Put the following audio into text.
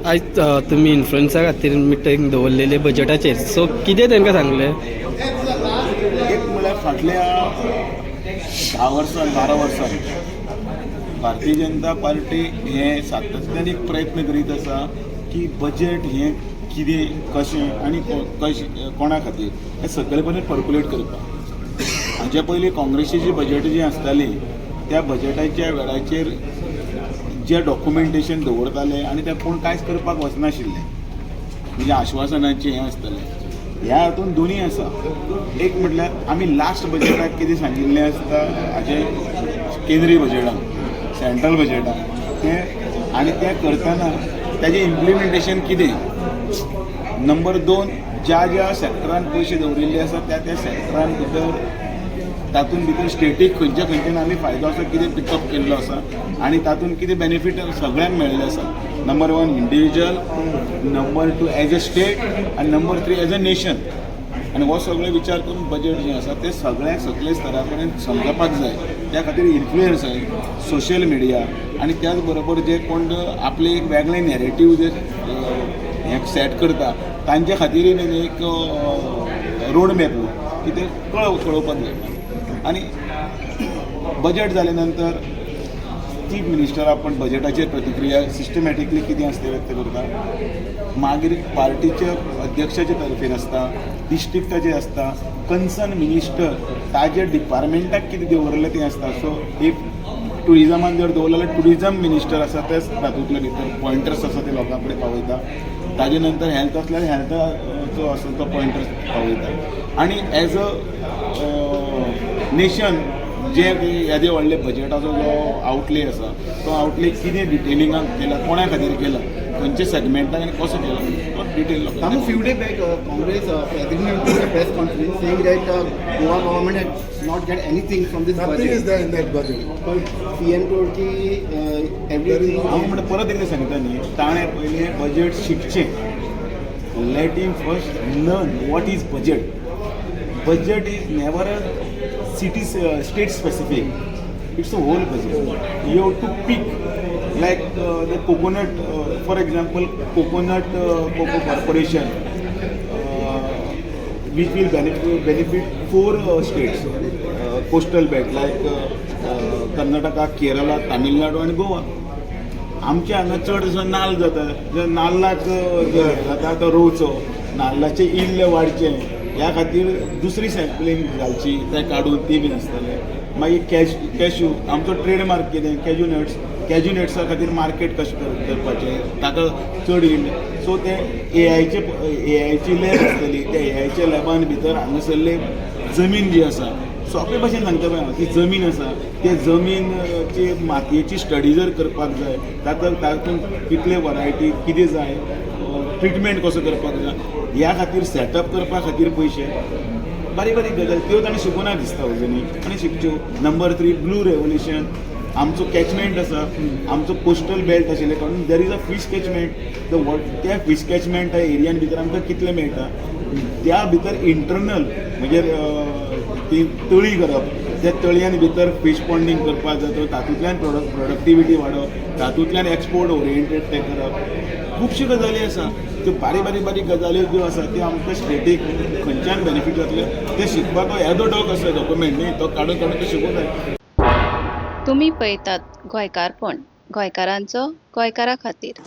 आज तुम्ही इन्फ्लुएन्सा खातीर मिटींग दवरलेले बजेटाचेर, सो कितें तांकां सांगलें? एक म्हळ्यार फाटल्या 10 वर्सां 12 वर्सां भारतीय जनता पार्टी हे सातत्यान एक प्रयत्न करीत आसा की बजेट हें कितें कशें आनी कोणा खातीर हें सगळेपणी पर्कुलेट करपाक. हाच्या पयलीं काँग्रेसीची बजेट जी आसताली त्या बजेटाच्या वेळाचेर जे डॉक्युमेंटेशन दवरताले आनी ते कोण कांयच करपाक वचनाशिल्ले, म्हणजे आश्वासनाचें हें आसतालें. ह्या हातून दोनी आसा. एक म्हटल्यार आमी लास्ट बजेटाक कितें सांगिल्लें आसता हाजे केंद्रीय बजेटान सेंट्रल बजेटान तें आनी तें करतना तेजें इम्प्लिमेंटेशन कितें. नंबर 2, ज्या ज्या सेक्टरान पयशे दवरिल्ले आसा त्या सेक्टरान भितर तातूंत भितर स्टेटीक खंयच्यान आमी फायदो आसा कितें पिकअप केल्लो आसा आनी तातूंत कितें बेनिफीट सगळ्यांक मेळिल्लें आसा. Number 1 individual, number 2 as a state आनी नंबर 3 एज अ नेशन. आनी हो सगळे विचार करून बजेट जें आसा तें सगळ्या सकले स्तरा पर्यंत समजपाक जाय. त्या खातीर इन्फ्लुएन्स जाय सोशल मिडिया आनी त्याच बरोबर जे कोण आपले एक वेगळे नॅरेटीव जे हें सेट करता तांचे खातीर एक रोड मॅप की ते कळोवपाक जाय. आनी बजेट जाले नंतर चीफ मिनिस्टर आपण बजेटाचेर प्रतिक्रिया सिस्टमॅटिकली कितें आसता तें व्यक्त करता. मागीर पार्टीच्या अध्यक्षाचे तर्फेन आसता, डिस्ट्रिक्टाचे आसता, कन्सर्न मिनिस्टर ताजे डिपार्टमेंटाक कितें दवरलें तें आसता. सो इफ टुरिजमान जर दवरलें जाल्यार टुरिजम मिनिस्टर आसा तेच तातूंतले भितर पॉयंटर्स आसा ते लोकां कडेन पावयता. ताजे नंतर हेल्थ आसल्यार हेल्थाचो आसा तो पॉयंटर्स पावयता. आनी एज अ नेशन जे येदे व्हडले बजेटाचो जो आवटले आसा तो आवटले कितें डिटेलिंगान केला, कोणा खातीर केला, खंयच्या सेगमेंटाक आनी कसो केला तो detail. Few days back, Congress president took a press conference saying that Goa government had not get anything from this budget. Nothing is there in that budget. But PM told ki everything. हांव म्हणटा परत एकदां सांगता न्ही, ताणें पयलीं budget शिकचें. Let him first learn what is budget. Budget is never a city state specific, it's a whole budget. You have to pick like the coconut, for example coconut cocoa corporation which will benefit 4 states, coastal belt like Karnataka, Kerala, Tamil Nadu and Goa. आमच्या हांगा चड असो नाल्ल जाता, जे नाल्लाक जाता तो रोवचो, नाल्लाचे इल्ले वाडचे, ह्या खातीर दुसरी सॅम्पलींग घालची, ते काडून ती बीन आसतले. मागीर कॅश्यू आमचो ट्रेडमार्क कितें, कॅज्यू नट्सा खातीर मार्केट कशें करपाचें, ताका चड इल्ले. सो ते एआयची लॅब आसतली, त्या एआयच्या लॅबान भितर हांगासरले जमीन जी आसा, सोंपे भशेन सांगता पळय हांव, ती जमीन आसा ते जमीनची मातयेची स्टडी जर करपाक जाय, तातूंत कितले वरायटी कितें जाय, ट्रिटमेंट कसो करपाक जाय, ह्या खातीर सेटअप करपा खातीर पयशे, बारीक बारीक गजाल त्यो ताणें शिकोवना दिसता अजुनी, आनी शिकच्यो. Number 3 blue revolution. आमचो कॅचमेंट आसा, आमचो कोस्टल बेल्ट आशिल्ले कारण there is a fish catchment. त्या फीश कॅचमेंट एरियान भितर आमकां कितले मेळटा, त्या भितर इंटरनल म्हणजे ती तळी करप, त्या तळयान भितर फीश पॉंडींग करपाक जाता, तातूंतल्यान प्रोडक्टिविटी वाडप, तातूंतल्यान एक्सपोर्ट ओरिएंटेड ते करप. खुबश्यो गजाली आसा त्यो बारीक गजाल्यो ज्यो आसा त्यो आमकां स्टेटीक खंयच्यान बेनिफीट जातले ते शिकपाक येदो डॉग आसा डॉक्युमेंट न्ही, तो काडून ते शिकूंक जाय. तुम्ही पळयतात गोंयकारपण, गोंयकारांचो गोंयकारा खातीर.